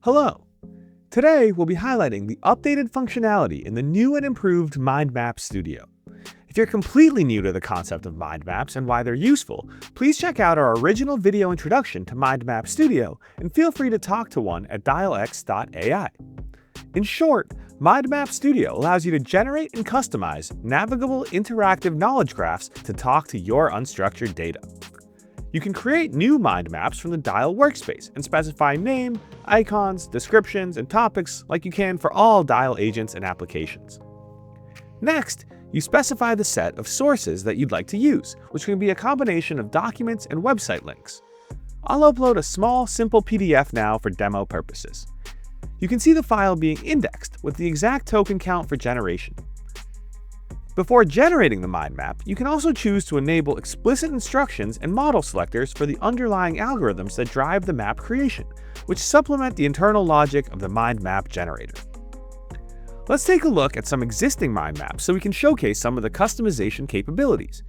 Hello! Today we'll be highlighting the updated functionality in the new and improved Mind Map Studio. If you're completely new to the concept of mind maps and why they're useful, please check out our original video introduction to Mind Map Studio and feel free to talk to one at DIALX.ai. In short, Mind Map Studio allows you to generate and customize navigable interactive knowledge graphs to talk to your unstructured data. You can create new mind maps from the DIAL Workspace and specify name, icons, descriptions, and topics like you can for all DIAL agents and applications. Next, you specify the set of sources that you'd like to use, which can be a combination of documents and website links. I'll upload a small, simple PDF now for demo purposes. You can see the file being indexed with the exact token count for generation. Before generating the mind map, you can also choose to enable explicit instructions and model selectors for the underlying algorithms that drive the map creation, which supplement the internal logic of the mind map generator. Let's take a look at some existing mind maps so we can showcase some of the customization capabilities.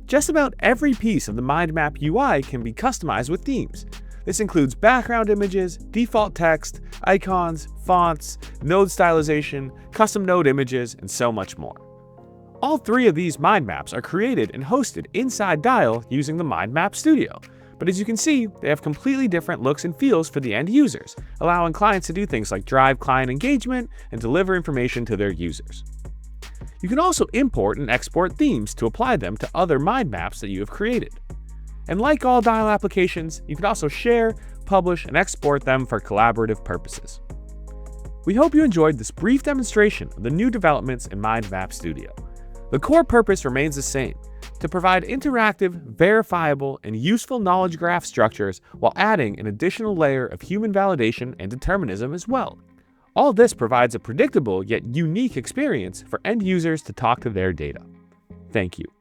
Just about every piece of the mind map UI can be customized with themes. This includes background images, default text, icons, fonts, node stylization, custom node images, and so much more. All three of these mind maps are created and hosted inside DIAL using the Mind Map Studio, but as you can see, they have completely different looks and feels for the end users, allowing clients to do things like drive client engagement and deliver information to their users. You can also import and export themes to apply them to other mind maps that you have created. And like all DIAL applications, you can also share, publish, and export them for collaborative purposes. We hope you enjoyed this brief demonstration of the new developments in Mind Map Studio. The core purpose remains the same: to provide interactive, verifiable, and useful knowledge graph structures while adding an additional layer of human validation and determinism as well. All this provides a predictable yet unique experience for end users to talk to their data. Thank you.